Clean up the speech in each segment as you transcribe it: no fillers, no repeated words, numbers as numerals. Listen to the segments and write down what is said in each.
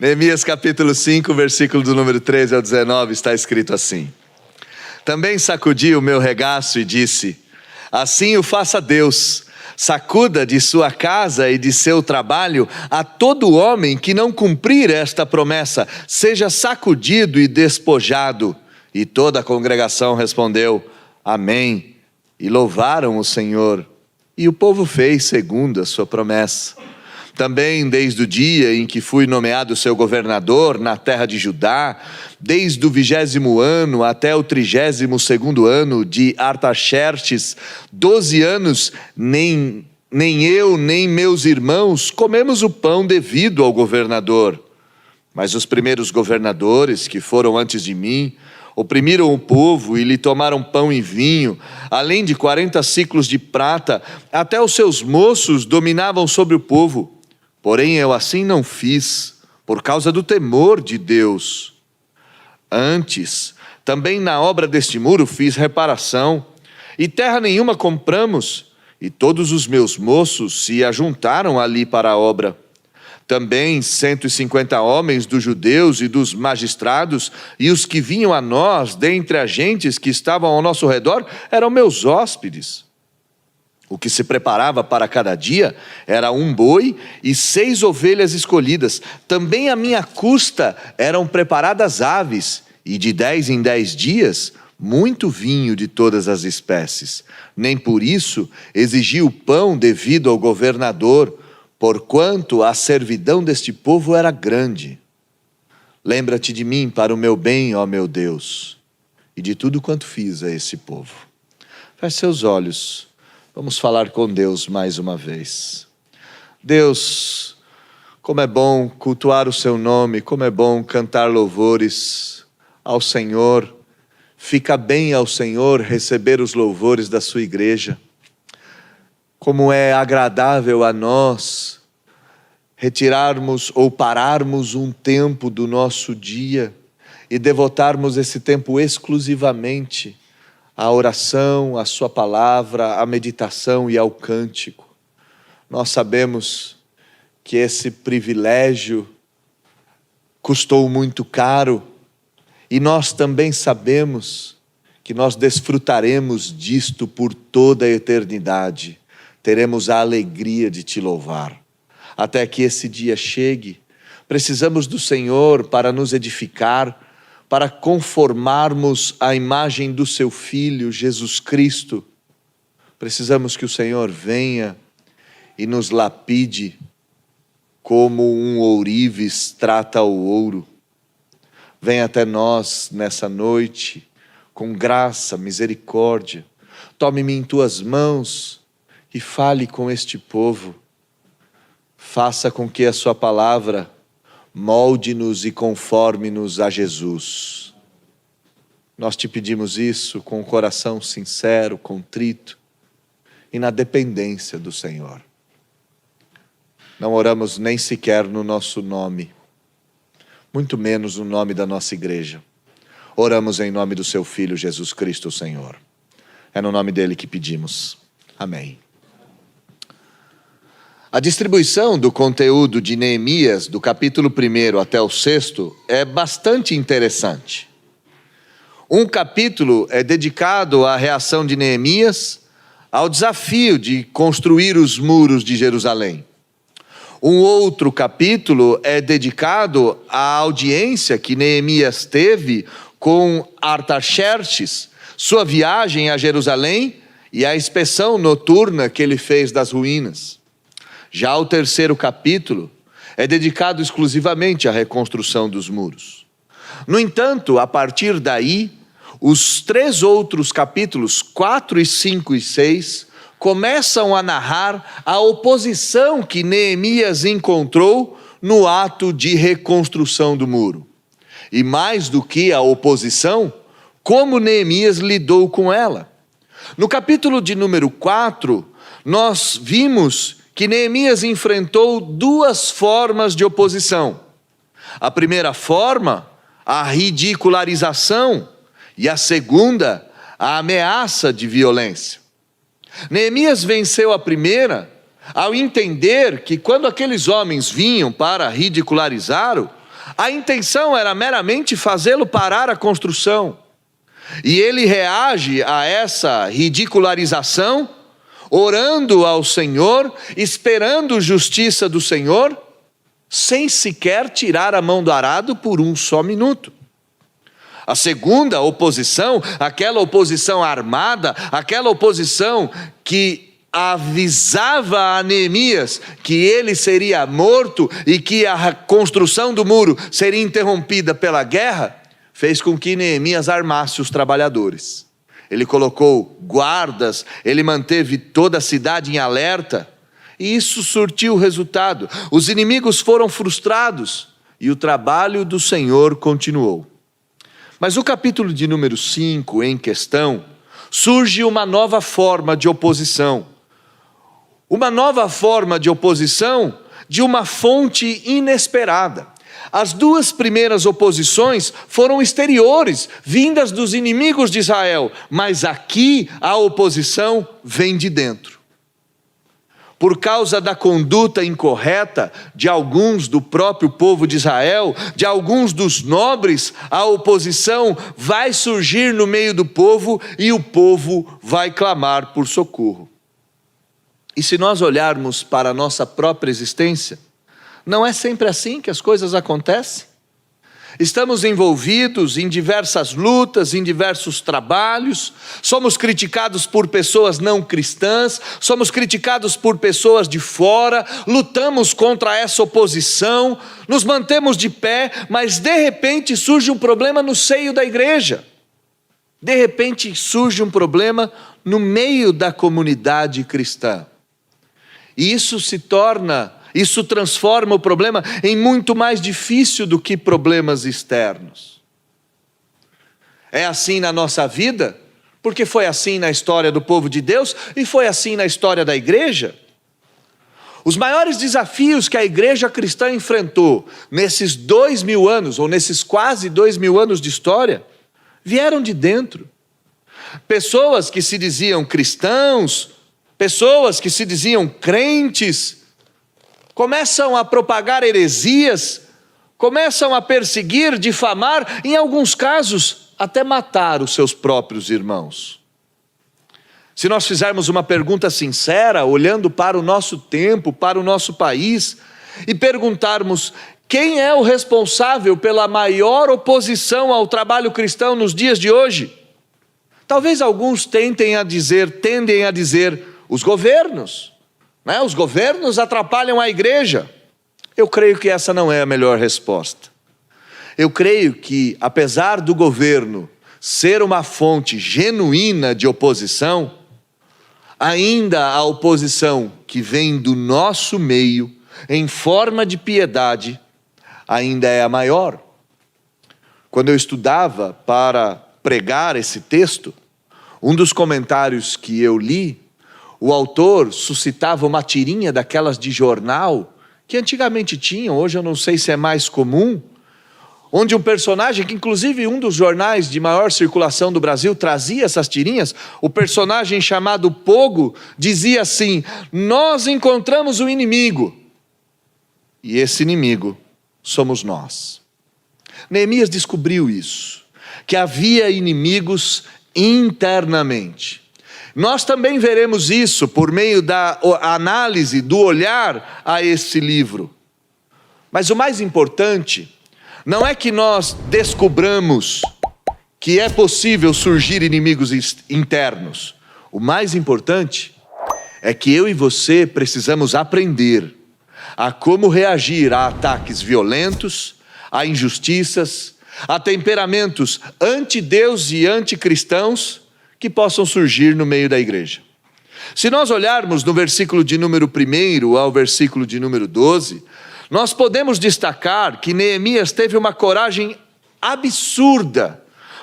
Neemias capítulo 5, versículo do número 13 ao 19, está escrito assim: Também sacudi o meu regaço e disse: Assim o faça Deus, sacuda de sua casa e de seu trabalho a todo homem que não cumprir esta promessa, seja sacudido e despojado. E toda a congregação respondeu: Amém. E louvaram o Senhor. E o povo fez segundo a sua promessa. Também desde o dia em que fui nomeado seu governador na terra de Judá, desde o 20º ano até o 32º ano de Artaxerxes, 12 anos, nem eu nem meus irmãos comemos o pão devido ao governador. Mas os primeiros governadores que foram antes de mim oprimiram o povo e lhe tomaram pão e vinho, além de 40 siclos de prata. Até os seus moços dominavam sobre o povo. Porém eu assim não fiz, por causa do temor de Deus. Antes, também na obra deste muro fiz reparação, e terra nenhuma compramos, e todos os meus moços se ajuntaram ali para a obra. Também 150 homens dos judeus e dos magistrados, e os que vinham a nós, dentre as gentes que estavam ao nosso redor, eram meus hóspedes. O que se preparava para cada dia era um boi e 6 ovelhas escolhidas. Também à minha custa eram preparadas aves, e de 10 em 10 dias, muito vinho de todas as espécies. Nem por isso exigi o pão devido ao governador, porquanto a servidão deste povo era grande. Lembra-te de mim para o meu bem, ó meu Deus, e de tudo quanto fiz a esse povo. Feche seus olhos. Vamos falar com Deus mais uma vez. Deus, como é bom cultuar o seu nome, como é bom cantar louvores ao Senhor. Fica bem ao Senhor receber os louvores da sua igreja. Como é agradável a nós retirarmos ou pararmos um tempo do nosso dia e devotarmos esse tempo exclusivamente à oração, à sua palavra, à meditação e ao cântico. Nós sabemos que esse privilégio custou muito caro, e nós também sabemos que nós desfrutaremos disto por toda a eternidade. Teremos a alegria de te louvar. Até que esse dia chegue, precisamos do Senhor para nos edificar, para conformarmos a imagem do seu Filho, Jesus Cristo. Precisamos que o Senhor venha e nos lapide como um ourives trata o ouro. Venha até nós nessa noite, com graça, misericórdia. Tome-me em tuas mãos e fale com este povo. Faça com que a sua palavra molde-nos e conforme-nos a Jesus. Nós te pedimos isso com o coração sincero, contrito e na dependência do Senhor. Não oramos nem sequer no nosso nome, muito menos no nome da nossa igreja. Oramos em nome do seu Filho Jesus Cristo, o Senhor. É no nome dele que pedimos. Amém. A distribuição do conteúdo de Neemias, do capítulo 1 até o 6º, é bastante interessante. Um capítulo é dedicado à reação de Neemias ao desafio de construir os muros de Jerusalém. Um outro capítulo é dedicado à audiência que Neemias teve com Artaxerxes, sua viagem a Jerusalém e a inspeção noturna que ele fez das ruínas. Já o 3º capítulo é dedicado exclusivamente à reconstrução dos muros. No entanto, a partir daí, os 3 outros capítulos, 4, 5 e 6, começam a narrar a oposição que Neemias encontrou no ato de reconstrução do muro. E mais do que a oposição, como Neemias lidou com ela. No capítulo de número 4, nós vimos que Neemias enfrentou 2 formas de oposição. A primeira forma, a ridicularização, e a segunda, a ameaça de violência. Neemias venceu a primeira ao entender que quando aqueles homens vinham para ridicularizá-lo, A intenção era meramente fazê-lo parar a construção. E ele reage a essa ridicularização, orando ao Senhor, esperando justiça do Senhor, sem sequer tirar a mão do arado por um só minuto. A segunda oposição, aquela oposição armada, aquela oposição que avisava a Neemias que ele seria morto e que a construção do muro seria interrompida pela guerra, fez com que Neemias armasse os trabalhadores. Ele colocou guardas, ele manteve toda a cidade em alerta, e isso surtiu resultado. Os inimigos foram frustrados e o trabalho do Senhor continuou. Mas no capítulo de número 5 em questão, surge uma nova forma de oposição. Uma nova forma de oposição de uma fonte inesperada. As duas primeiras oposições foram exteriores, vindas dos inimigos de Israel, mas aqui a oposição vem de dentro. Por causa da conduta incorreta de alguns do próprio povo de Israel, de alguns dos nobres, a oposição vai surgir no meio do povo e o povo vai clamar por socorro. E se nós olharmos para a nossa própria existência, não é sempre assim que as coisas acontecem? Estamos envolvidos em diversas lutas, em diversos trabalhos, somos criticados por pessoas não cristãs, somos criticados por pessoas de fora, lutamos contra essa oposição, nos mantemos de pé, mas de repente surge um problema no seio da igreja. De repente surge um problema no meio da comunidade cristã. E isso transforma o problema em muito mais difícil do que problemas externos. É assim na nossa vida, porque foi assim na história do povo de Deus e foi assim na história da igreja. Os maiores desafios que a igreja cristã enfrentou nesses 2000 anos, ou nesses quase 2000 anos de história, vieram de dentro. Pessoas que se diziam cristãos, pessoas que se diziam crentes, começam a propagar heresias, começam a perseguir, difamar, em alguns casos, até matar os seus próprios irmãos. Se nós fizermos uma pergunta sincera, olhando para o nosso tempo, para o nosso país, e perguntarmos quem é o responsável pela maior oposição ao trabalho cristão nos dias de hoje, talvez alguns tendem a dizer, os governos. Os governos atrapalham a igreja. Eu creio que essa não é a melhor resposta. Eu creio que, apesar do governo ser uma fonte genuína de oposição, ainda a oposição que vem do nosso meio, em forma de piedade, ainda é a maior. Quando eu estudava para pregar esse texto, um dos comentários que eu li, o autor suscitava uma tirinha daquelas de jornal, que antigamente tinham, hoje eu não sei se é mais comum, onde um personagem, que inclusive um dos jornais de maior circulação do Brasil trazia essas tirinhas, o personagem chamado Pogo dizia assim: nós encontramos o inimigo, e esse inimigo somos nós. Neemias descobriu isso, que havia inimigos internamente. Nós também veremos isso por meio da análise, do olhar a esse livro. Mas o mais importante não é que nós descobramos que é possível surgir inimigos internos. O mais importante é que eu e você precisamos aprender a como reagir a ataques violentos, a injustiças, a temperamentos anti-Deus e anticristãos que possam surgir no meio da igreja. Se nós olharmos no versículo de número 1 ao versículo de número 12, nós podemos destacar que Neemias teve uma coragem absurda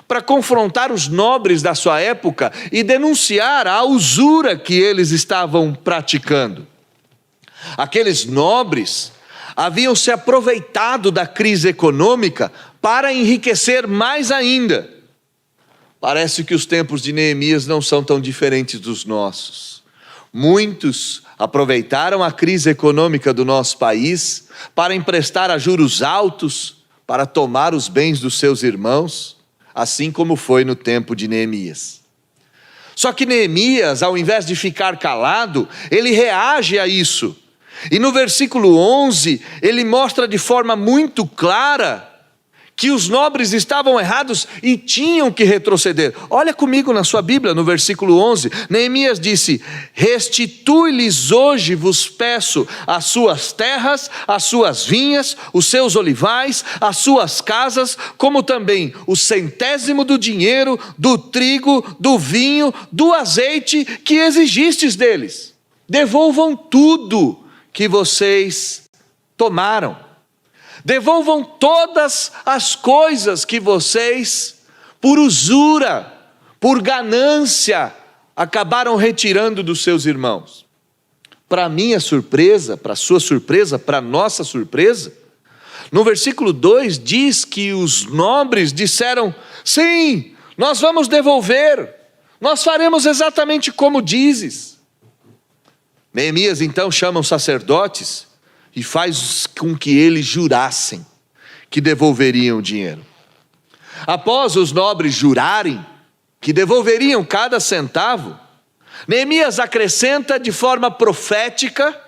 para confrontar os nobres da sua época e denunciar a usura que eles estavam praticando. Aqueles nobres haviam se aproveitado da crise econômica para enriquecer mais ainda. Parece que os tempos de Neemias não são tão diferentes dos nossos. Muitos aproveitaram a crise econômica do nosso país para emprestar a juros altos para tomar os bens dos seus irmãos, assim como foi no tempo de Neemias. Só que Neemias, ao invés de ficar calado, ele reage a isso. E no versículo 11, ele mostra de forma muito clara que os nobres estavam errados e tinham que retroceder. Olha comigo na sua Bíblia, no versículo 11, Neemias disse: restitui-lhes hoje, vos peço, as suas terras, as suas vinhas, os seus olivais, as suas casas, como também o 100º do dinheiro, do trigo, do vinho, do azeite que exigistes deles. Devolvam tudo que vocês tomaram. Devolvam todas as coisas que vocês, por usura, por ganância, acabaram retirando dos seus irmãos. Para minha surpresa, para sua surpresa, para nossa surpresa, no versículo 2 diz que os nobres disseram: sim, nós vamos devolver, nós faremos exatamente como dizes. Neemias então chama os sacerdotes e faz com que eles jurassem que devolveriam o dinheiro. Após os nobres jurarem que devolveriam cada centavo, Neemias acrescenta de forma profética,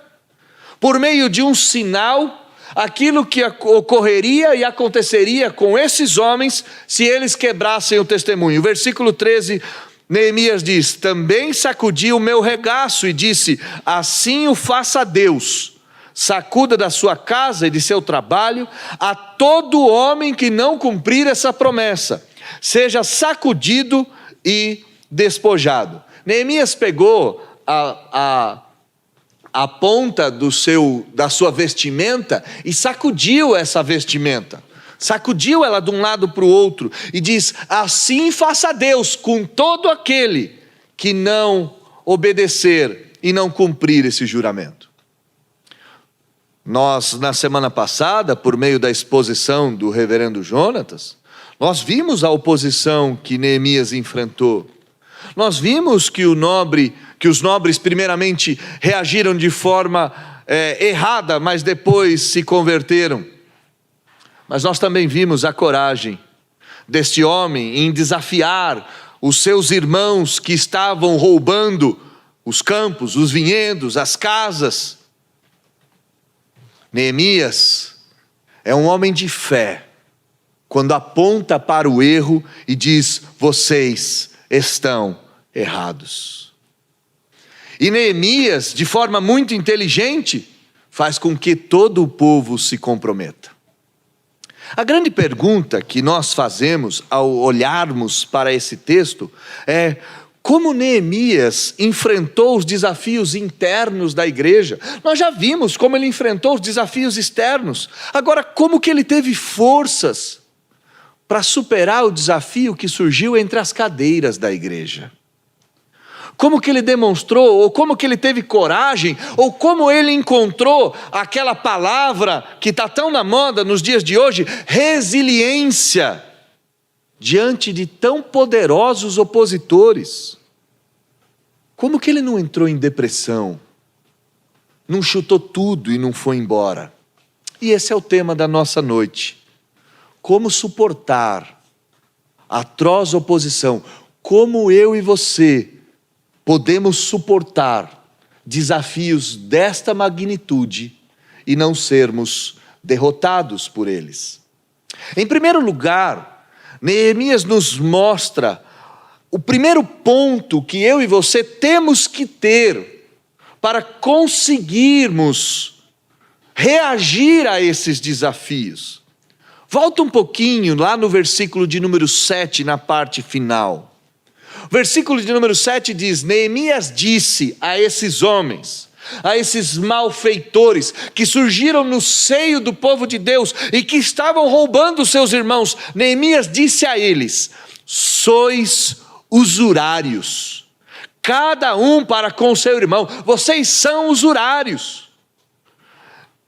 por meio de um sinal, aquilo que ocorreria e aconteceria com esses homens se eles quebrassem o testemunho. Versículo 13, Neemias diz: também sacudi o meu regaço e disse: assim o faça Deus, sacuda da sua casa e de seu trabalho a todo homem que não cumprir essa promessa, seja sacudido e despojado. Neemias pegou a ponta da sua vestimenta e sacudiu essa vestimenta, sacudiu ela de um lado para o outro e diz: assim faça Deus com todo aquele que não obedecer e não cumprir esse juramento. Nós, na semana passada, por meio da exposição do reverendo Jonatas, nós vimos a oposição que Neemias enfrentou. Nós vimos que os nobres primeiramente reagiram de forma errada, mas depois se converteram. Mas nós também vimos a coragem deste homem em desafiar os seus irmãos que estavam roubando os campos, os vinhedos, as casas. Neemias é um homem de fé, quando aponta para o erro e diz: vocês estão errados. E Neemias, de forma muito inteligente, faz com que todo o povo se comprometa. A grande pergunta que nós fazemos ao olharmos para esse texto é: como Neemias enfrentou os desafios internos da igreja? Nós já vimos como ele enfrentou os desafios externos. Agora, como que ele teve forças para superar o desafio que surgiu entre as cadeiras da igreja? Como que ele demonstrou, ou como que ele teve coragem, ou como ele encontrou aquela palavra que está tão na moda nos dias de hoje, resiliência, diante de tão poderosos opositores? Como que ele não entrou em depressão, não chutou tudo e não foi embora? E esse é o tema da nossa noite. Como suportar a atroz oposição? Como eu e você podemos suportar desafios desta magnitude e não sermos derrotados por eles? Em primeiro lugar, Neemias nos mostra o primeiro ponto que eu e você temos que ter para conseguirmos reagir a esses desafios. Volta um pouquinho lá no versículo de número 7, na parte final. O versículo de número 7 diz: Neemias disse a esses homens, a esses malfeitores que surgiram no seio do povo de Deus e que estavam roubando os seus irmãos, Neemias disse a eles: sois usurários, cada um para com seu irmão, vocês são usurários.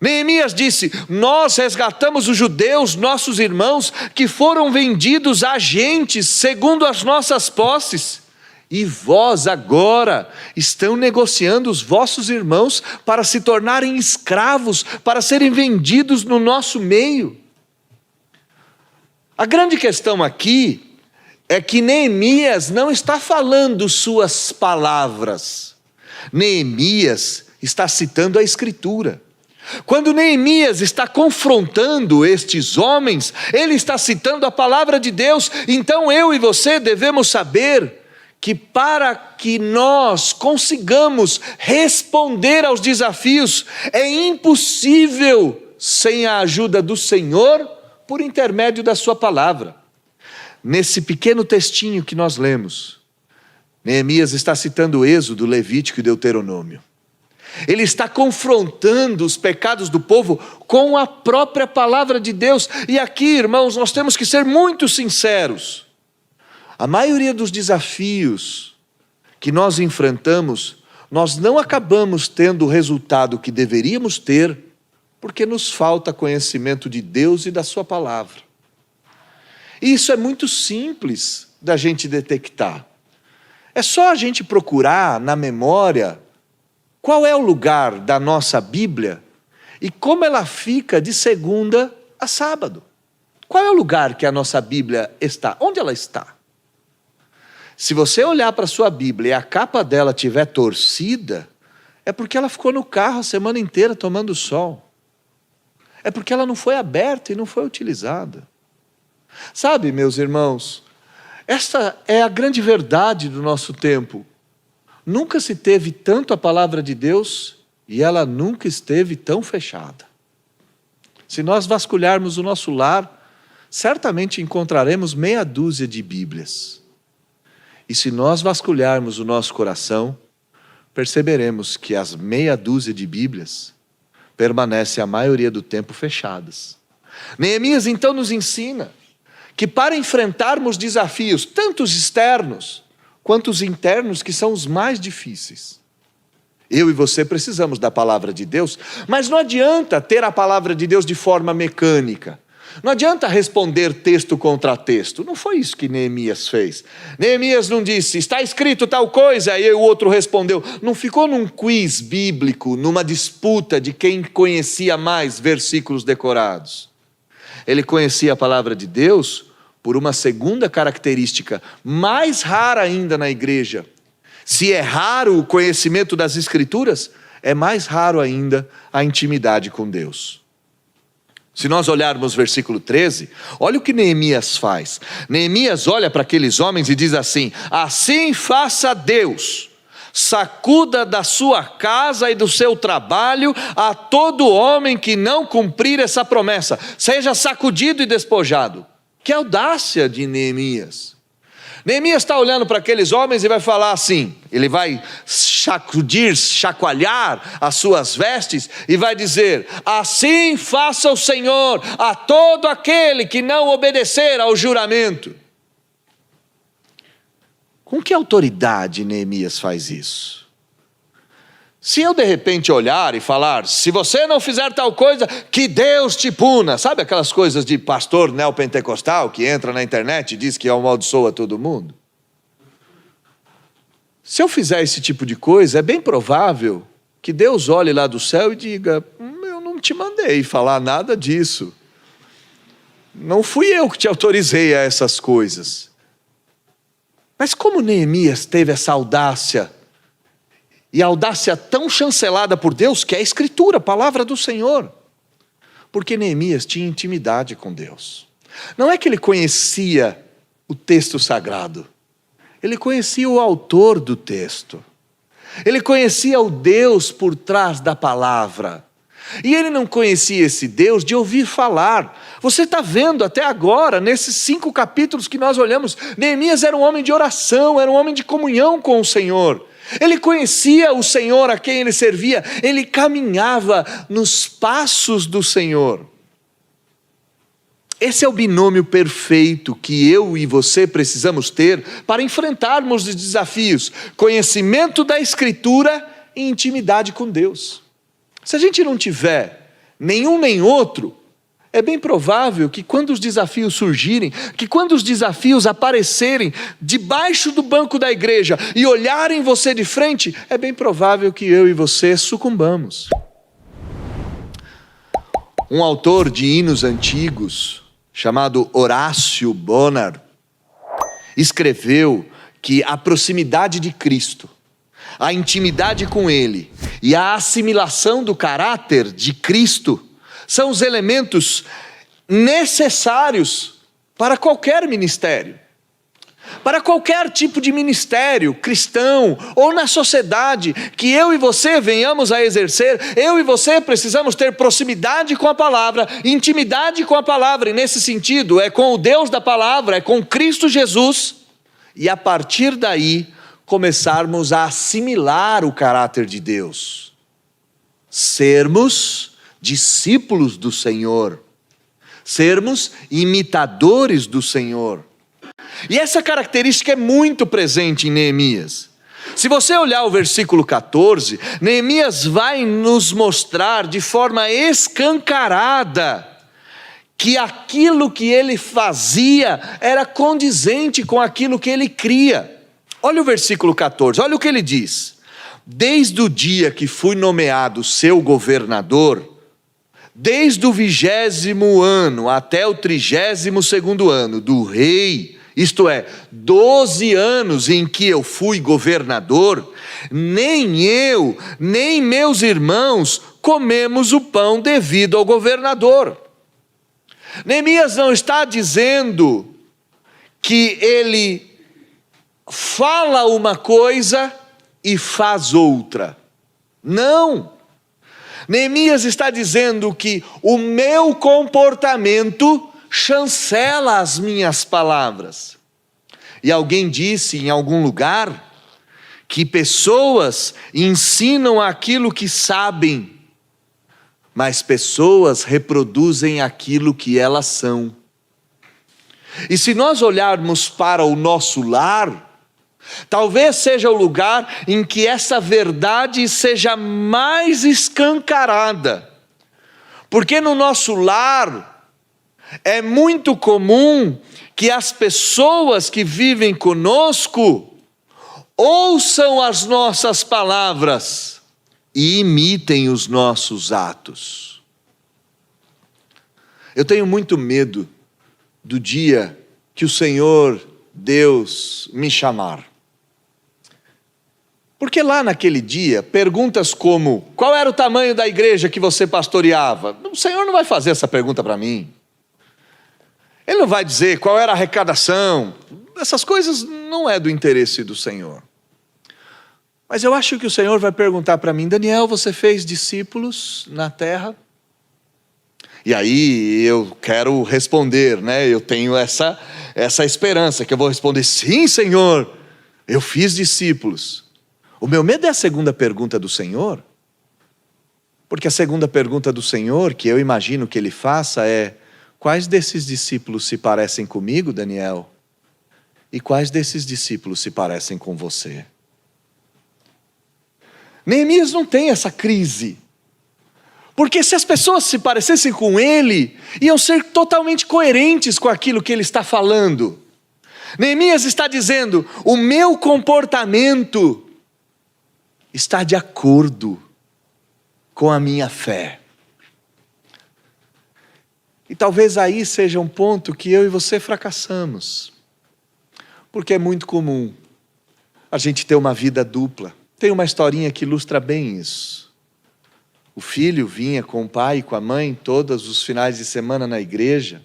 Neemias disse: nós resgatamos os judeus, nossos irmãos, que foram vendidos a gentes segundo as nossas posses, e vós agora estão negociando os vossos irmãos para se tornarem escravos, para serem vendidos no nosso meio. A grande questão aqui é que Neemias não está falando suas palavras. Neemias está citando a Escritura. Quando Neemias está confrontando estes homens, ele está citando a palavra de Deus. Então eu e você devemos saber que para que nós consigamos responder aos desafios, é impossível sem a ajuda do Senhor por intermédio da sua palavra. Nesse pequeno textinho que nós lemos, Neemias está citando Êxodo, Levítico e Deuteronômio. Ele está confrontando os pecados do povo com a própria palavra de Deus. E aqui, irmãos, nós temos que ser muito sinceros. A maioria dos desafios que nós enfrentamos, nós não acabamos tendo o resultado que deveríamos ter, porque nos falta conhecimento de Deus e da sua palavra. E isso é muito simples da gente detectar. É só a gente procurar na memória qual é o lugar da nossa Bíblia e como ela fica de segunda a sábado. Qual é o lugar que a nossa Bíblia está? Onde ela está? Se você olhar para a sua Bíblia e a capa dela estiver torcida, é porque ela ficou no carro a semana inteira tomando sol. É porque ela não foi aberta e não foi utilizada. Sabe, meus irmãos, esta é a grande verdade do nosso tempo. Nunca se teve tanto a palavra de Deus e ela nunca esteve tão fechada. Se nós vasculharmos o nosso lar, certamente encontraremos meia dúzia de Bíblias. E se nós vasculharmos o nosso coração, perceberemos que as meia dúzia de Bíblias permanecem a maioria do tempo fechadas. Neemias então nos ensina que para enfrentarmos desafios, tanto os externos quanto os internos, que são os mais difíceis, eu e você precisamos da palavra de Deus, mas não adianta ter a palavra de Deus de forma mecânica. Não adianta responder texto contra texto. Não foi isso que Neemias fez. Neemias não disse, está escrito tal coisa, e o outro respondeu. Não ficou num quiz bíblico, numa disputa de quem conhecia mais versículos decorados. Ele conhecia a palavra de Deus por uma segunda característica, mais rara ainda na igreja. Se é raro o conhecimento das Escrituras, é mais raro ainda a intimidade com Deus. Se nós olharmos o versículo 13, olha o que Neemias faz. Neemias olha para aqueles homens e diz assim: assim faça Deus, sacuda da sua casa e do seu trabalho a todo homem que não cumprir essa promessa, seja sacudido e despojado. Que audácia de Neemias. Neemias está olhando para aqueles homens e vai falar assim, ele vai sacudir, chacoalhar as suas vestes e vai dizer: assim faça o Senhor a todo aquele que não obedecer ao juramento. Com que autoridade Neemias faz isso? Se eu de repente olhar e falar, se você não fizer tal coisa, que Deus te puna. Sabe aquelas coisas de pastor neopentecostal que entra na internet e diz que amaldiçoa todo mundo? Se eu fizer esse tipo de coisa, é bem provável que Deus olhe lá do céu e diga: eu não te mandei falar nada disso. Não fui eu que te autorizei a essas coisas. Mas como Neemias teve essa audácia? E a audácia tão chancelada por Deus, que é a Escritura, a palavra do Senhor. Porque Neemias tinha intimidade com Deus. Não é que ele conhecia o texto sagrado. Ele conhecia o autor do texto. Ele conhecia o Deus por trás da palavra. E ele não conhecia esse Deus de ouvir falar. Você está vendo até agora, nesses 5 capítulos que nós olhamos, Neemias era um homem de oração, era um homem de comunhão com o Senhor. Ele conhecia o Senhor a quem ele servia, ele caminhava nos passos do Senhor. Esse é o binômio perfeito que eu e você precisamos ter para enfrentarmos os desafios: conhecimento da Escritura e intimidade com Deus. Se a gente não tiver nenhum nem outro, é bem provável que quando os desafios surgirem, que quando os desafios aparecerem debaixo do banco da igreja e olharem você de frente, é bem provável que eu e você sucumbamos. Um autor de hinos antigos chamado Horácio Bonar, escreveu que a proximidade de Cristo, a intimidade com Ele e a assimilação do caráter de Cristo são os elementos necessários para qualquer ministério. Para qualquer tipo de ministério cristão ou na sociedade que eu e você venhamos a exercer, eu e você precisamos ter proximidade com a palavra, intimidade com a palavra, e nesse sentido é com o Deus da palavra, é com Cristo Jesus, e a partir daí começarmos a assimilar o caráter de Deus, sermos discípulos do Senhor, sermos imitadores do Senhor. E essa característica é muito presente em Neemias. Se você olhar o versículo 14, Neemias vai nos mostrar de forma escancarada que aquilo que ele fazia era condizente com aquilo que ele cria. Olha o versículo 14, olha o que ele diz: desde o dia que fui nomeado seu governador, desde o 20º ano até o 32º ano do rei, isto é, 12 anos em que eu fui governador, nem eu, nem meus irmãos comemos o pão devido ao governador. Neemias não está dizendo que ele fala uma coisa e faz outra. Não. Neemias está dizendo que o meu comportamento chancela as minhas palavras. E alguém disse em algum lugar que pessoas ensinam aquilo que sabem, mas pessoas reproduzem aquilo que elas são. E se nós olharmos para o nosso lar, talvez seja o lugar em que essa verdade seja mais escancarada, porque no nosso lar é muito comum que as pessoas que vivem conosco ouçam as nossas palavras e imitem os nossos atos. Eu tenho muito medo do dia que o Senhor Deus me chamar. Porque lá naquele dia, perguntas como: qual era o tamanho da igreja que você pastoreava? O Senhor não vai fazer essa pergunta para mim. Ele não vai dizer qual era a arrecadação. Essas coisas não é do interesse do Senhor. Mas eu acho que o Senhor vai perguntar para mim: Daniel, você fez discípulos na terra? E aí eu quero responder, né? Eu tenho essa esperança que eu vou responder: sim, Senhor, eu fiz discípulos. O meu medo é a segunda pergunta do Senhor. Porque a segunda pergunta do Senhor, que eu imagino que Ele faça, é: quais desses discípulos se parecem comigo, Daniel? E quais desses discípulos se parecem com você? Neemias não tem essa crise. Porque se as pessoas se parecessem com ele, iam ser totalmente coerentes com aquilo que ele está falando. Neemias está dizendo: o meu comportamento está de acordo com a minha fé. E talvez aí seja um ponto que eu e você fracassamos. Porque é muito comum a gente ter uma vida dupla. Tem uma historinha que ilustra bem isso. O filho vinha com o pai e com a mãe todos os finais de semana na igreja.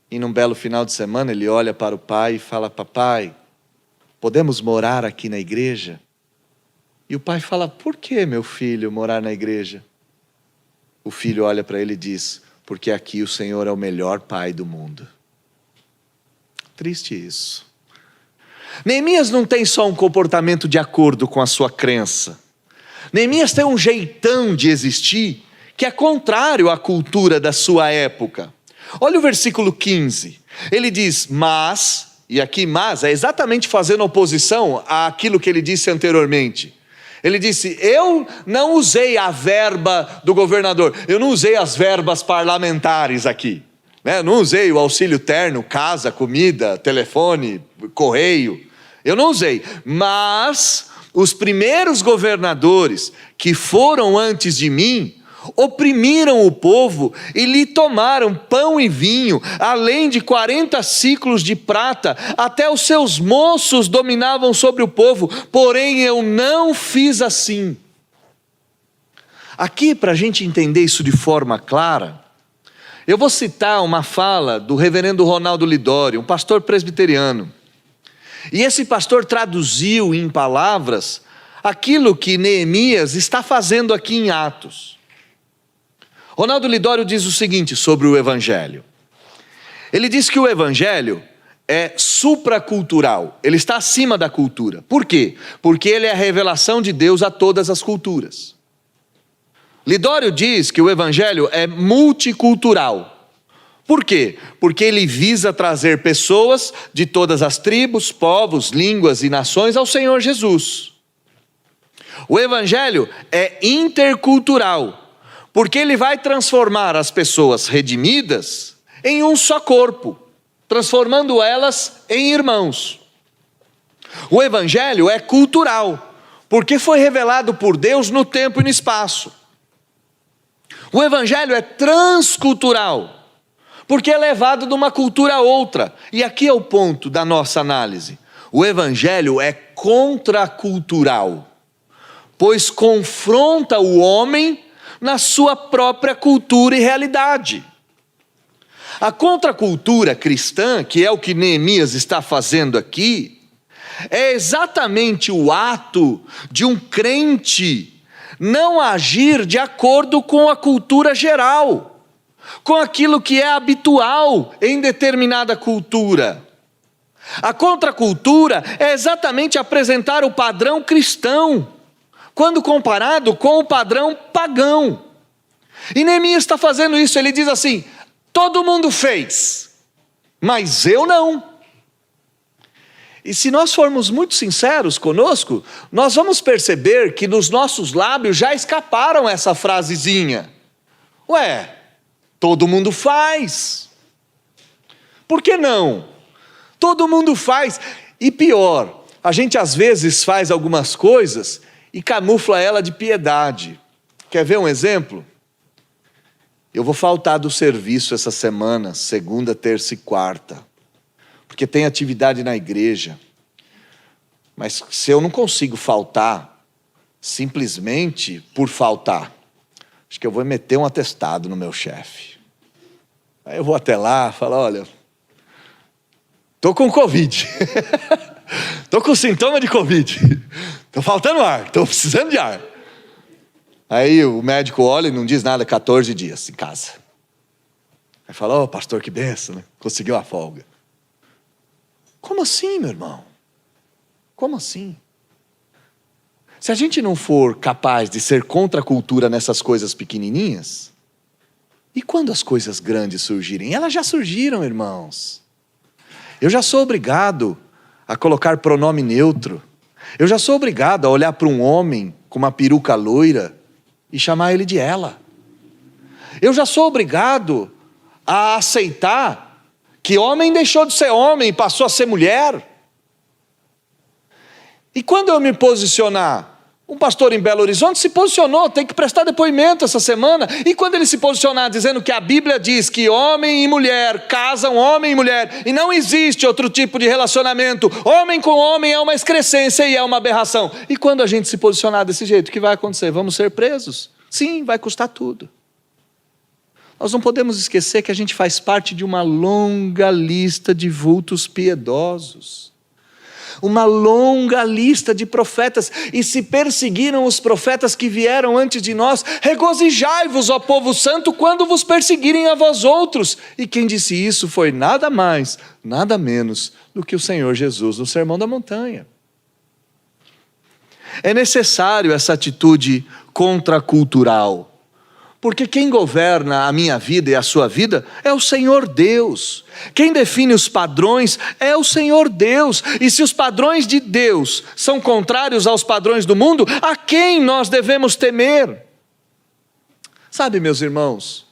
E num belo final de semana ele olha para o pai e fala: papai, podemos morar aqui na igreja? E o pai fala: por que, meu filho, morar na igreja? O filho olha para ele e diz: porque aqui o Senhor é o melhor pai do mundo. Triste isso. Neemias não tem só um comportamento de acordo com a sua crença. Neemias tem um jeitão de existir que é contrário à cultura da sua época. Olha o versículo 15. Ele diz: mas, e aqui mas é exatamente fazendo oposição àquilo que ele disse anteriormente. Ele disse: eu não usei a verba do governador, eu não usei as verbas parlamentares aqui, né? Não usei o auxílio terno, casa, comida, telefone, correio, eu não usei. Mas os primeiros governadores que foram antes de mim oprimiram o povo e lhe tomaram pão e vinho, além de 40 ciclos de prata, até os seus moços dominavam sobre o povo, porém eu não fiz assim. Aqui, para a gente entender isso de forma clara, eu vou citar uma fala do reverendo Ronaldo Lidório, um pastor presbiteriano. E esse pastor traduziu em palavras aquilo que Neemias está fazendo aqui em Atos. Ronaldo Lidório diz o seguinte sobre o Evangelho. Ele diz que o Evangelho é supracultural, ele está acima da cultura. Por quê? Porque ele é a revelação de Deus a todas as culturas. Lidório diz que o Evangelho é multicultural. Por quê? Porque ele visa trazer pessoas de todas as tribos, povos, línguas e nações ao Senhor Jesus. O Evangelho é intercultural, porque ele vai transformar as pessoas redimidas em um só corpo, transformando elas em irmãos. O Evangelho é cultural, porque foi revelado por Deus no tempo e no espaço. O Evangelho é transcultural, porque é levado de uma cultura a outra. E aqui é o ponto da nossa análise. O Evangelho é contracultural, pois confronta o homem na sua própria cultura e realidade. A contracultura cristã, que é o que Neemias está fazendo aqui, é exatamente o ato de um crente não agir de acordo com a cultura geral, com aquilo que é habitual em determinada cultura. A contracultura é exatamente apresentar o padrão cristão, quando comparado com o padrão pagão. E Neemias está fazendo isso, ele diz assim: todo mundo fez, mas eu não. E se nós formos muito sinceros conosco, nós vamos perceber que nos nossos lábios já escaparam essa frasezinha. Ué, todo mundo faz. Por que não? Todo mundo faz. E pior, a gente às vezes faz algumas coisas e camufla ela de piedade. Quer ver um exemplo? Eu vou faltar do serviço essa semana, segunda, terça e quarta, porque tem atividade na igreja. Mas se eu não consigo faltar, simplesmente por faltar, acho que eu vou meter um atestado no meu chefe. Aí eu vou até lá e falo: olha, estou com Covid, estou com sintoma de Covid, estou faltando ar, estou precisando de ar. Aí o médico olha e não diz nada, 14 dias em casa. Aí fala: ô pastor, que benção, né? Conseguiu a folga. Como assim, meu irmão? Como assim? Se a gente não for capaz de ser contra a cultura nessas coisas pequenininhas, e quando as coisas grandes surgirem? Elas já surgiram, irmãos. Eu já sou obrigado a colocar pronome neutro. Eu já sou obrigado a olhar para um homem com uma peruca loira e chamar ele de ela. Eu já sou obrigado a aceitar que homem deixou de ser homem e passou a ser mulher. E quando eu me posicionar, um pastor em Belo Horizonte se posicionou, tem que prestar depoimento essa semana. E quando ele se posicionar dizendo que a Bíblia diz que homem e mulher casam homem e mulher, e não existe outro tipo de relacionamento, homem com homem é uma excrescência e é uma aberração. E quando a gente se posicionar desse jeito, o que vai acontecer? Vamos ser presos? Sim, vai custar tudo. Nós não podemos esquecer que a gente faz parte de uma longa lista de vultos piedosos. Uma longa lista de profetas, e se perseguiram os profetas que vieram antes de nós, regozijai-vos, ó povo santo, quando vos perseguirem a vós outros. E quem disse isso foi nada mais, nada menos do que o Senhor Jesus no Sermão da Montanha. É necessário essa atitude contracultural, porque quem governa a minha vida e a sua vida é o Senhor Deus. Quem define os padrões é o Senhor Deus. E se os padrões de Deus são contrários aos padrões do mundo, a quem nós devemos temer? Sabe, meus irmãos,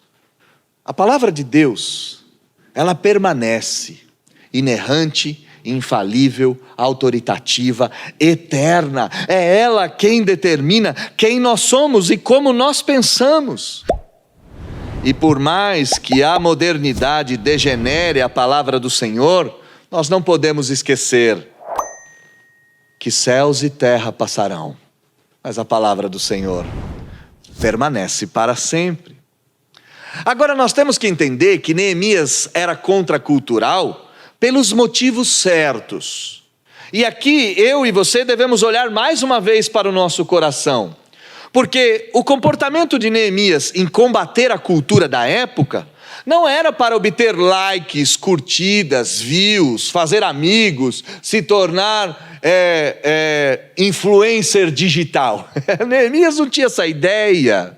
a palavra de Deus, ela permanece inerrante, infalível, autoritativa, eterna. É ela quem determina quem nós somos e como nós pensamos. E por mais que a modernidade degenere a palavra do Senhor, nós não podemos esquecer que céus e terra passarão, mas a palavra do Senhor permanece para sempre. Agora nós temos que entender que Neemias era contracultural pelos motivos certos. E aqui eu e você devemos olhar mais uma vez para o nosso coração. Porque o comportamento de Neemias em combater a cultura da época não era para obter likes, curtidas, views, fazer amigos, se tornar influencer digital. Neemias não tinha essa ideia.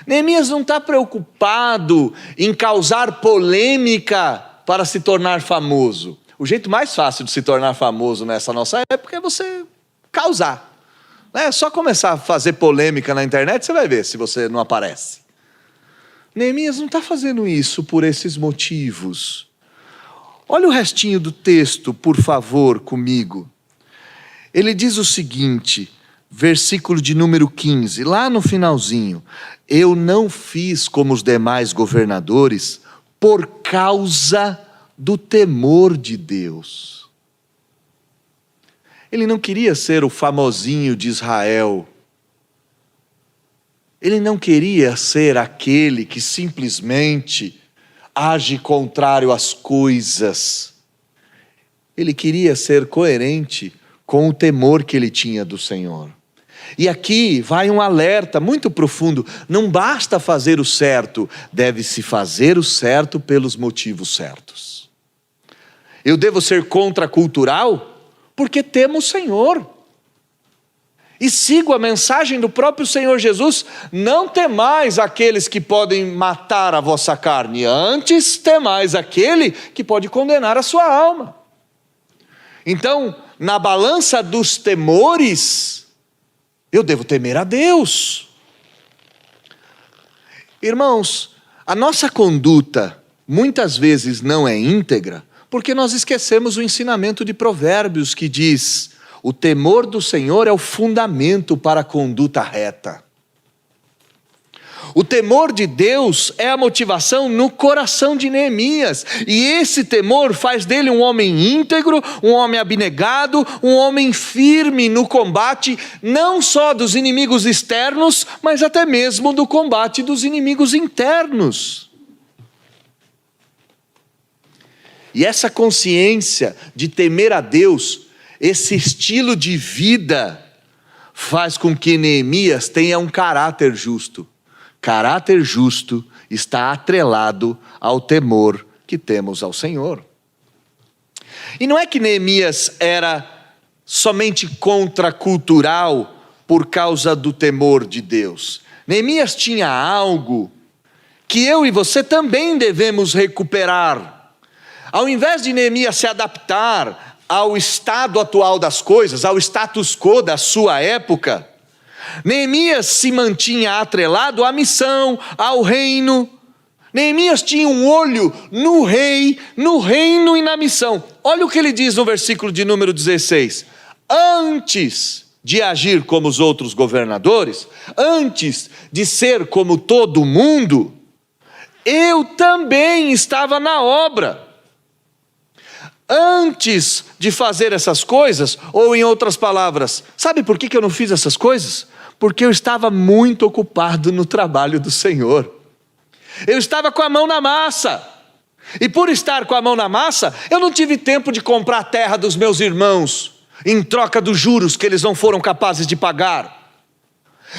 Neemias não está preocupado em causar polêmica para se tornar famoso. O jeito mais fácil de se tornar famoso nessa nossa época é você causar. É só começar a fazer polêmica na internet, você vai ver se você não aparece. Neemias não está fazendo isso por esses motivos. Olha o restinho do texto, por favor, comigo. Ele diz o seguinte, versículo de número 15, lá no finalzinho. Eu não fiz como os demais governadores por causa do temor de Deus. Ele não queria ser o famosinho de Israel. Ele não queria ser aquele que simplesmente age contrário às coisas. Ele queria ser coerente com o temor que ele tinha do Senhor. E aqui vai um alerta muito profundo. Não basta fazer o certo, deve-se fazer o certo pelos motivos certos. Eu devo ser contracultural? Porque temo o Senhor. E sigo a mensagem do próprio Senhor Jesus: não temais aqueles que podem matar a vossa carne, antes temais aquele que pode condenar a sua alma. Então, na balança dos temores, eu devo temer a Deus. Irmãos, a nossa conduta muitas vezes não é íntegra, porque nós esquecemos o ensinamento de Provérbios que diz: o temor do Senhor é o fundamento para a conduta reta. O temor de Deus é a motivação no coração de Neemias. E esse temor faz dele um homem íntegro, um homem abnegado, um homem firme no combate, não só dos inimigos externos, mas até mesmo do combate dos inimigos internos. E essa consciência de temer a Deus, esse estilo de vida, faz com que Neemias tenha um caráter justo. Caráter justo está atrelado ao temor que temos ao Senhor. E não é que Neemias era somente contracultural por causa do temor de Deus. Neemias tinha algo que eu e você também devemos recuperar. Ao invés de Neemias se adaptar ao estado atual das coisas, ao status quo da sua época, Neemias se mantinha atrelado à missão, ao reino. Neemias tinha um olho no rei, no reino e na missão. Olha o que ele diz no versículo de número 16. Antes de agir como os outros governadores, antes de ser como todo mundo, eu também estava na obra. Antes de fazer essas coisas, ou em outras palavras, sabe por que eu não fiz essas coisas? Porque eu estava muito ocupado no trabalho do Senhor. Eu estava com a mão na massa. E por estar com a mão na massa, eu não tive tempo de comprar a terra dos meus irmãos, em troca dos juros que eles não foram capazes de pagar.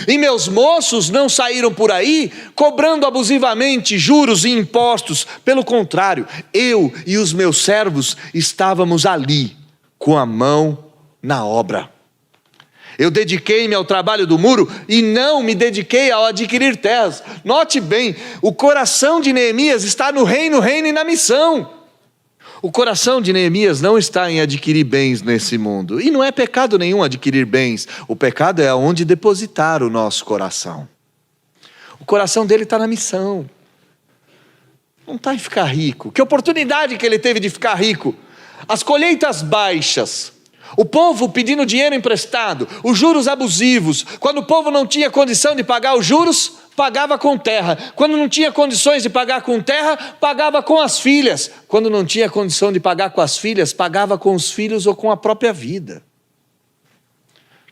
E meus moços não saíram por aí cobrando abusivamente juros e impostos. Pelo contrário, eu e os meus servos estávamos ali, com a mão na obra. Eu dediquei-me ao trabalho do muro e não me dediquei ao adquirir terras. Note bem, o coração de Neemias está no reino e na missão. O coração de Neemias não está em adquirir bens nesse mundo. E não é pecado nenhum adquirir bens. O pecado é onde depositar o nosso coração. O coração dele está na missão. Não está em ficar rico. Que oportunidade que ele teve de ficar rico? as colheitas baixas, o povo pedindo dinheiro emprestado, os juros abusivos. Quando o povo não tinha condição de pagar os juros, pagava com terra. Quando não tinha condições de pagar com terra, pagava com as filhas. Quando não tinha condição de pagar com as filhas, pagava com os filhos ou com a própria vida.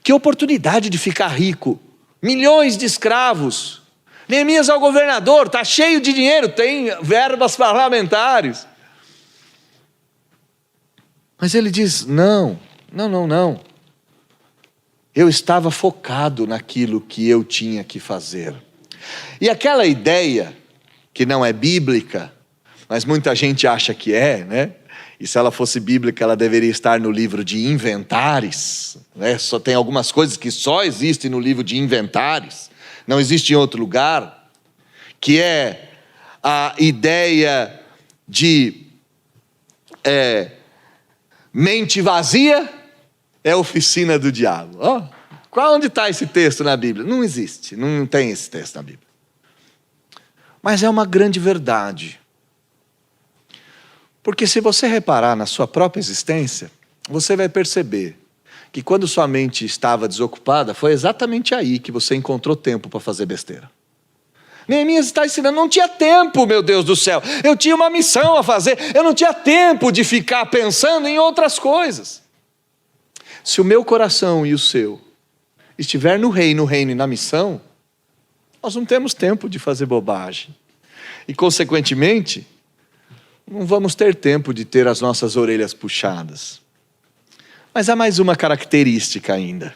Que oportunidade de ficar rico. Milhões de escravos. Neemias é o governador, está cheio de dinheiro, tem verbas parlamentares. Mas ele diz, não. Eu estava focado naquilo que eu tinha que fazer. E aquela ideia, que não é bíblica, mas muita gente acha que é, né? E se ela fosse bíblica, ela deveria estar no livro de Inventares, né? Só tem algumas coisas que só existem no livro de Inventares, não existe em outro lugar, que é a ideia de mente vazia é oficina do diabo. Onde está esse texto na Bíblia? Não existe, não tem esse texto na Bíblia. Mas é uma grande verdade. Porque se você reparar na sua própria existência, você vai perceber que quando sua mente estava desocupada, foi exatamente aí que você encontrou tempo para fazer besteira. Neemias está ensinando, não tinha tempo, meu Deus do céu. Eu tinha uma missão a fazer, eu não tinha tempo de ficar pensando em outras coisas. Se o meu coração e o seu estiver no reino e na missão, nós não temos tempo de fazer bobagem. E, consequentemente, não vamos ter tempo de ter as nossas orelhas puxadas. Mas há mais uma característica ainda.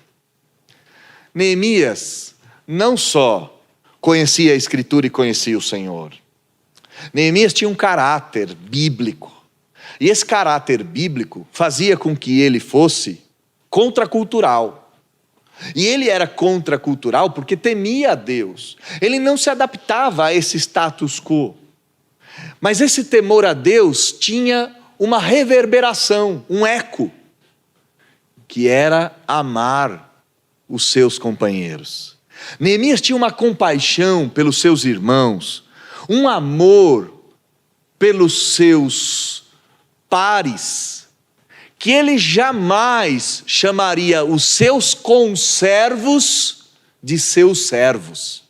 Neemias não só conhecia a Escritura e conhecia o Senhor. Neemias tinha um caráter bíblico. E esse caráter bíblico fazia com que ele fosse contracultural. E ele era contracultural porque temia a Deus. Ele não se adaptava a esse status quo. Mas esse temor a Deus tinha uma reverberação, um eco, que era amar os seus companheiros. Neemias tinha uma compaixão pelos seus irmãos, um amor pelos seus pares, que ele jamais chamaria os seus conservos de seus servos.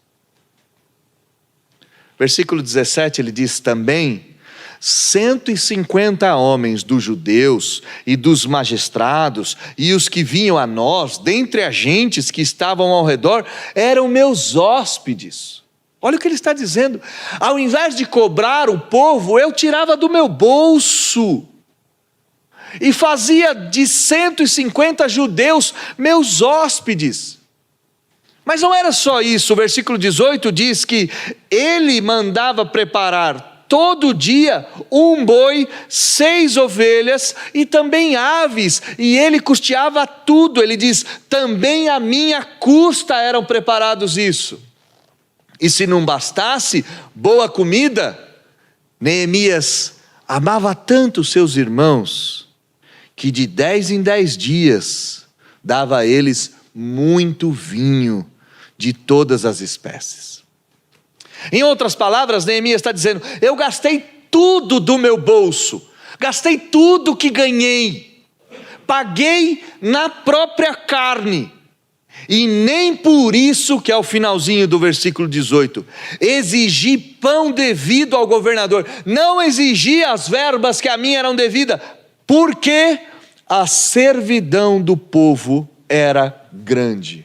Versículo 17, ele diz também, 150 homens dos judeus e dos magistrados e os que vinham a nós, dentre as gentes que estavam ao redor, eram meus hóspedes. Olha o que ele está dizendo, ao invés de cobrar o povo, eu tirava do meu bolso e fazia de 150 judeus meus hóspedes. Mas não era só isso, o versículo 18 diz que ele mandava preparar todo dia um boi, 6 ovelhas e também aves, e ele custeava tudo. Ele diz, também a minha custa eram preparados isso. E se não bastasse boa comida, Neemias amava tanto os seus irmãos, que de 10 em 10 dias dava a eles muito vinho de todas as espécies. Em outras palavras, Neemias está dizendo, eu gastei tudo do meu bolso, gastei tudo que ganhei, paguei na própria carne, e nem por isso, que é o finalzinho do versículo 18, exigi pão devido ao governador, não exigi as verbas que a mim eram devidas, porque a servidão do povo era grande.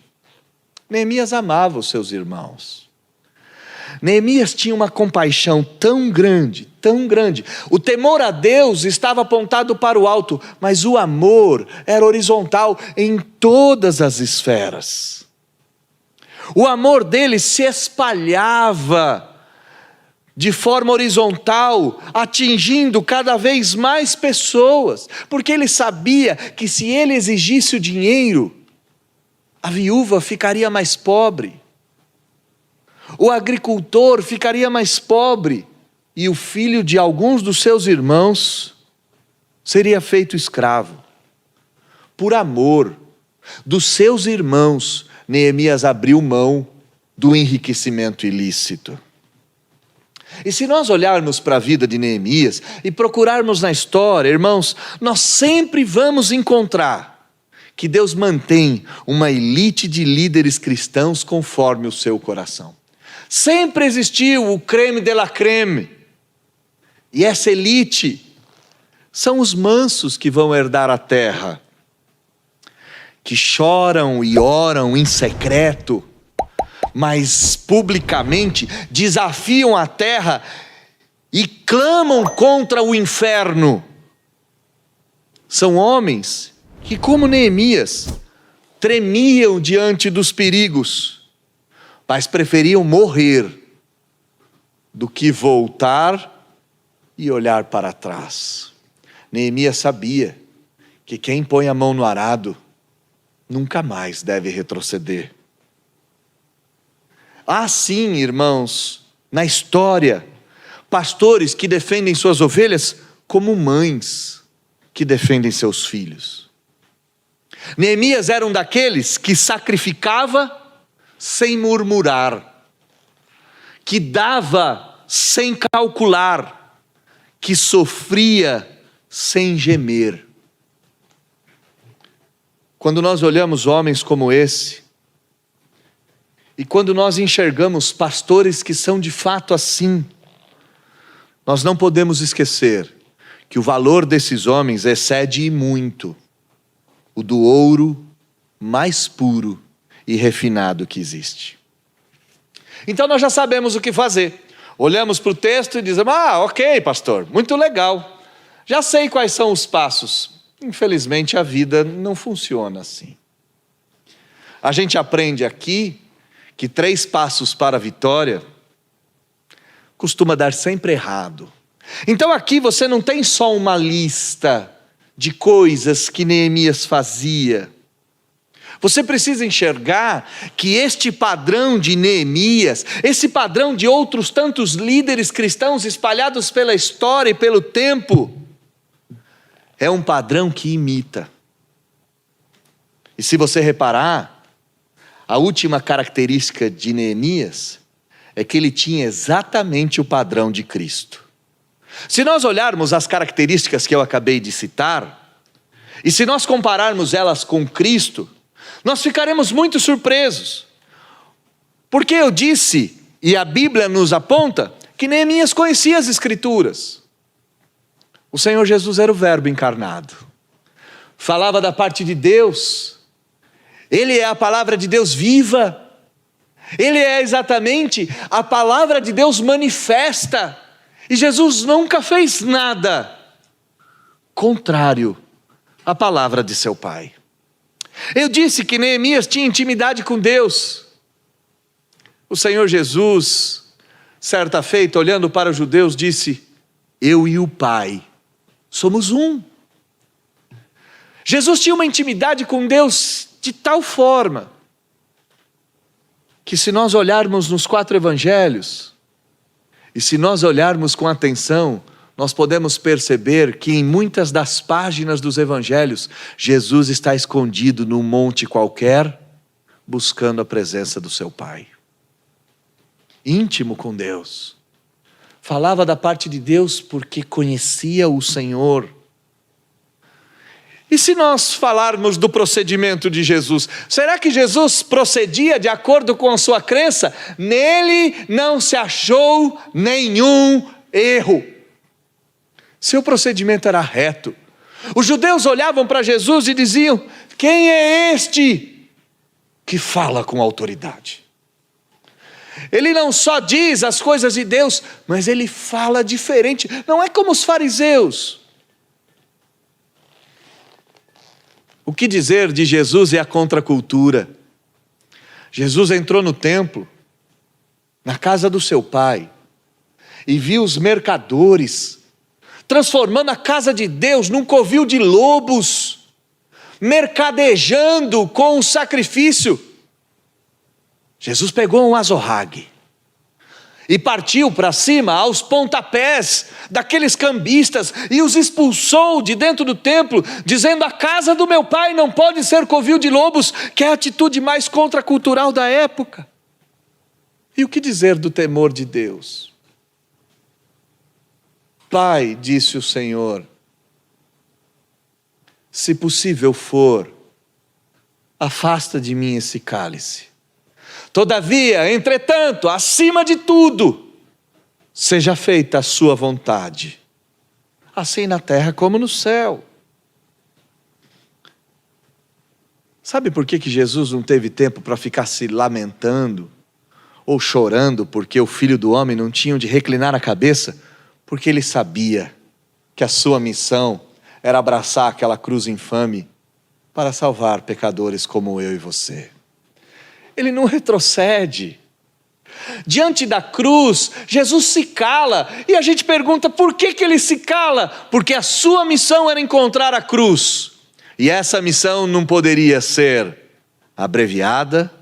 Neemias amava os seus irmãos. Neemias tinha uma compaixão tão grande, tão grande. O temor a Deus estava apontado para o alto, mas o amor era horizontal em todas as esferas. O amor dele se espalhava de forma horizontal, atingindo cada vez mais pessoas, porque ele sabia que se ele exigisse o dinheiro, a viúva ficaria mais pobre, o agricultor ficaria mais pobre, e o filho de alguns dos seus irmãos seria feito escravo. Por amor dos seus irmãos, Neemias abriu mão do enriquecimento ilícito. E se nós olharmos para a vida de Neemias e procurarmos na história, irmãos, nós sempre vamos encontrar que Deus mantém uma elite de líderes cristãos conforme o seu coração. Sempre existiu o creme de la creme. E essa elite são os mansos que vão herdar a terra, que choram e oram em secreto, mas publicamente desafiam a terra e clamam contra o inferno. São homens que, como Neemias, tremiam diante dos perigos, mas preferiam morrer do que voltar e olhar para trás. Neemias sabia que quem põe a mão no arado nunca mais deve retroceder. Há sim, irmãos, na história, pastores que defendem suas ovelhas como mães que defendem seus filhos. Neemias era um daqueles que sacrificava sem murmurar, que dava sem calcular, que sofria sem gemer. Quando nós olhamos homens como esse, e quando nós enxergamos pastores que são de fato assim, nós não podemos esquecer que o valor desses homens excede e muito o do ouro mais puro e refinado que existe. Então nós já sabemos o que fazer. Olhamos para o texto e dizemos: ok, pastor, muito legal. Já sei quais são os passos. Infelizmente a vida não funciona assim. A gente aprende aqui que 3 passos para a vitória costuma dar sempre errado. Então aqui você não tem só uma lista de coisas que Neemias fazia. Você precisa enxergar que este padrão de Neemias, esse padrão de outros tantos líderes cristãos espalhados pela história e pelo tempo, é um padrão que imita. E se você reparar, a última característica de Neemias é que ele tinha exatamente o padrão de Cristo. Se nós olharmos as características que eu acabei de citar, e se nós compararmos elas com Cristo, nós ficaremos muito surpresos. Porque eu disse, e a Bíblia nos aponta, que Neemias conhecia as Escrituras. O Senhor Jesus era o Verbo encarnado. Falava da parte de Deus. Ele é a palavra de Deus viva. Ele é exatamente a palavra de Deus manifesta. E Jesus nunca fez nada contrário à palavra de seu Pai. Eu disse que Neemias tinha intimidade com Deus. O Senhor Jesus, certa feita, olhando para os judeus, disse: eu e o Pai somos um. Jesus tinha uma intimidade com Deus de tal forma que, se nós olharmos nos 4 evangelhos, e se nós olharmos com atenção, nós podemos perceber que em muitas das páginas dos evangelhos, Jesus está escondido num monte qualquer, buscando a presença do seu Pai. Íntimo com Deus. Falava da parte de Deus porque conhecia o Senhor. E se nós falarmos do procedimento de Jesus, será que Jesus procedia de acordo com a sua crença? Nele não se achou nenhum erro. Seu procedimento era reto. Os judeus olhavam para Jesus e diziam: quem é este que fala com autoridade? Ele não só diz as coisas de Deus, mas ele fala diferente. Não é como os fariseus. O que dizer de Jesus e a contracultura? Jesus entrou no templo, na casa do seu pai, e viu os mercadores transformando a casa de Deus num covil de lobos, mercadejando com o sacrifício. Jesus pegou um azorrague e partiu para cima aos pontapés daqueles cambistas e os expulsou de dentro do templo, dizendo: a casa do meu pai não pode ser covil de lobos, que é a atitude mais contracultural da época. E o que dizer do temor de Deus? Pai, disse o Senhor, se possível for, afasta de mim esse cálice. Todavia, entretanto, acima de tudo, seja feita a sua vontade, assim na terra como no céu. Sabe por que Jesus não teve tempo para ficar se lamentando ou chorando porque o Filho do Homem não tinha onde reclinar a cabeça? Porque ele sabia que a sua missão era abraçar aquela cruz infame para salvar pecadores como eu e você. Ele não retrocede. Diante da cruz, Jesus se cala, e a gente pergunta por que ele se cala? Porque a sua missão era encontrar a cruz, e essa missão não poderia ser abreviada,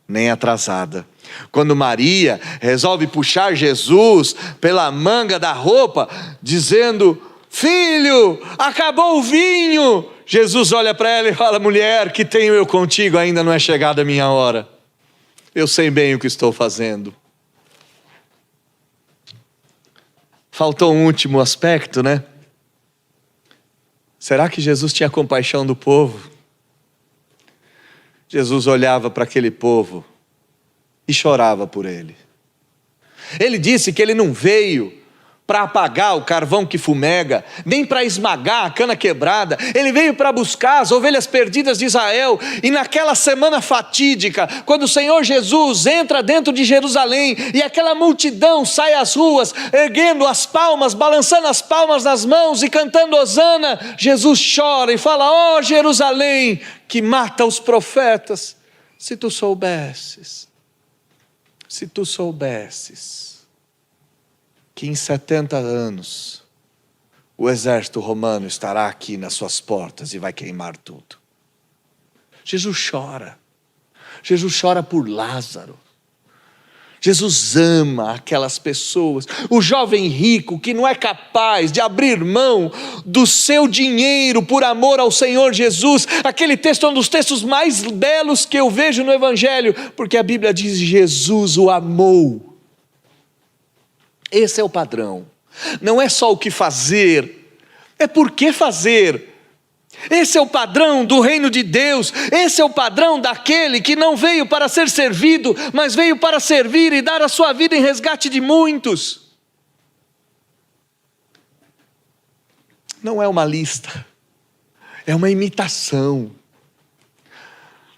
nem atrasada. Quando Maria resolve puxar Jesus pela manga da roupa, dizendo, filho, acabou o vinho. Jesus olha para ela e fala, mulher, que tenho eu contigo, ainda não é chegada a minha hora. Eu sei bem o que estou fazendo. Faltou um último aspecto, né? Será que Jesus tinha compaixão do povo? Jesus olhava para aquele povo e chorava por ele. Ele disse que ele não veio para apagar o carvão que fumega, nem para esmagar a cana quebrada. Ele veio para buscar as ovelhas perdidas de Israel. E naquela semana fatídica, quando o Senhor Jesus entra dentro de Jerusalém e aquela multidão sai às ruas, erguendo as palmas, balançando as palmas nas mãos e cantando Hosana, Jesus chora e fala, ó Jerusalém, que mata os profetas, se tu soubesses que em 70 anos o exército romano estará aqui nas suas portas e vai queimar tudo. Jesus chora por Lázaro. Jesus ama aquelas pessoas. O jovem rico que não é capaz de abrir mão do seu dinheiro por amor ao Senhor Jesus. Aquele texto é um dos textos mais belos que eu vejo no Evangelho, porque a Bíblia diz Jesus o amou. Esse é o padrão. Não é só o que fazer, é por que fazer. Esse é o padrão do reino de Deus. Esse é o padrão daquele que não veio para ser servido, mas veio para servir e dar a sua vida em resgate de muitos. Não é uma lista, é uma imitação.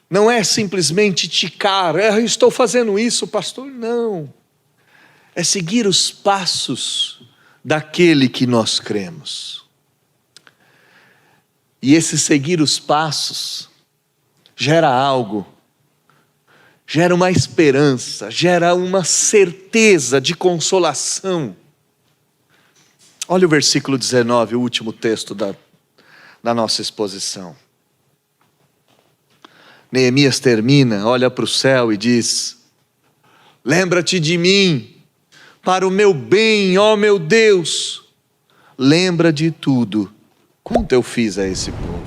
Não é simplesmente ticar, eu estou fazendo isso, pastor. Não. É seguir os passos daquele que nós cremos. E esse seguir os passos gera algo, gera uma esperança, gera uma certeza de consolação. Olha o versículo 19, o último texto da nossa exposição. Neemias termina, olha para o céu e diz, lembra-te de mim, para o meu bem, ó meu Deus, lembra de tudo quanto eu fiz a esse povo.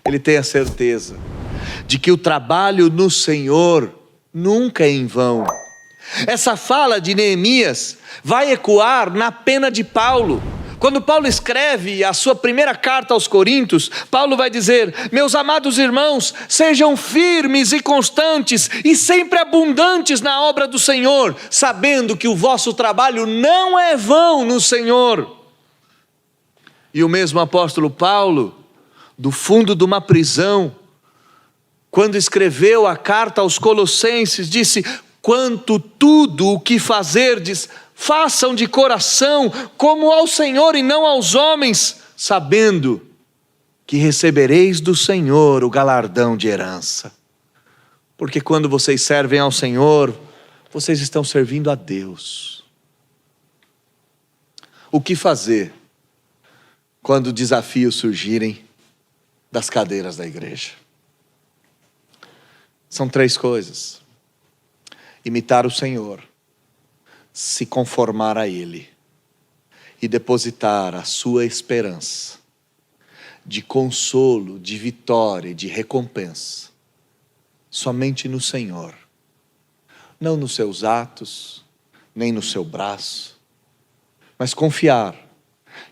Ele tem a certeza de que o trabalho no Senhor nunca é em vão. Essa fala de Neemias vai ecoar na pena de Paulo. Quando Paulo escreve a sua primeira carta aos Coríntios, Paulo vai dizer, meus amados irmãos, sejam firmes e constantes e sempre abundantes na obra do Senhor, sabendo que o vosso trabalho não é vão no Senhor. E o mesmo apóstolo Paulo, do fundo de uma prisão, quando escreveu a carta aos Colossenses, disse, quanto tudo o que fazerdes, façam de coração, como ao Senhor e não aos homens, sabendo que recebereis do Senhor o galardão de herança. Porque quando vocês servem ao Senhor, vocês estão servindo a Deus. O que fazer quando desafios surgirem das cadeiras da igreja? São 3 coisas. Imitar o Senhor, se conformar a Ele e depositar a sua esperança de consolo, de vitória, de recompensa somente no Senhor, não nos seus atos, nem no seu braço, mas confiar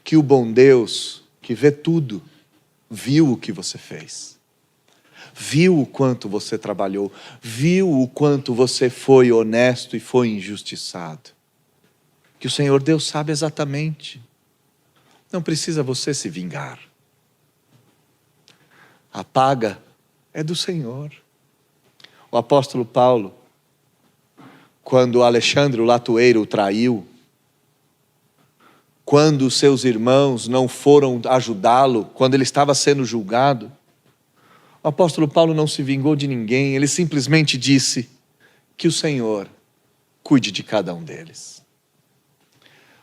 que o bom Deus, que vê tudo, viu o que você fez. Viu o quanto você trabalhou, viu o quanto você foi honesto e foi injustiçado. Que o Senhor Deus sabe exatamente. Não precisa você se vingar. A paga é do Senhor. O apóstolo Paulo, quando Alexandre o latoeiro o traiu, quando seus irmãos não foram ajudá-lo, quando ele estava sendo julgado, o apóstolo Paulo não se vingou de ninguém, ele simplesmente disse que o Senhor cuide de cada um deles.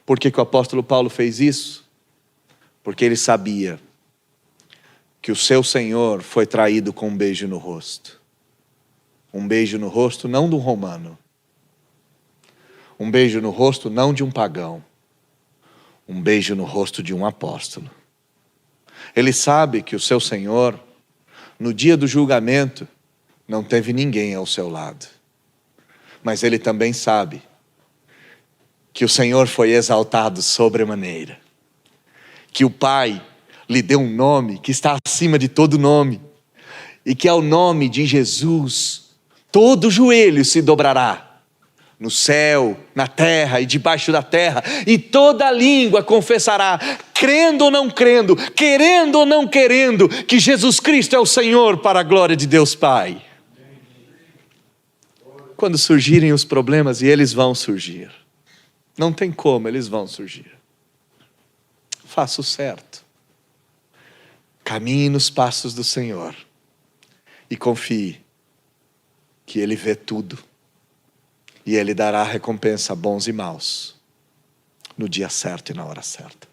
Por que o apóstolo Paulo fez isso? Porque ele sabia que o seu Senhor foi traído com um beijo no rosto. Um beijo no rosto não de um romano. Um beijo no rosto não de um pagão. Um beijo no rosto de um apóstolo. Ele sabe que o seu Senhor, no dia do julgamento, não teve ninguém ao seu lado. Mas ele também sabe que o Senhor foi exaltado sobremaneira. Que o Pai lhe deu um nome que está acima de todo nome. E que ao nome de Jesus, todo joelho se dobrará. No céu, na terra e debaixo da terra. E toda língua confessará, crendo ou não crendo, querendo ou não querendo, que Jesus Cristo é o Senhor para a glória de Deus Pai. Quando surgirem os problemas, e eles vão surgir. Não tem como, eles vão surgir. Faça o certo. Caminhe nos passos do Senhor. E confie que Ele vê tudo. E Ele dará recompensa a bons e maus, no dia certo e na hora certa.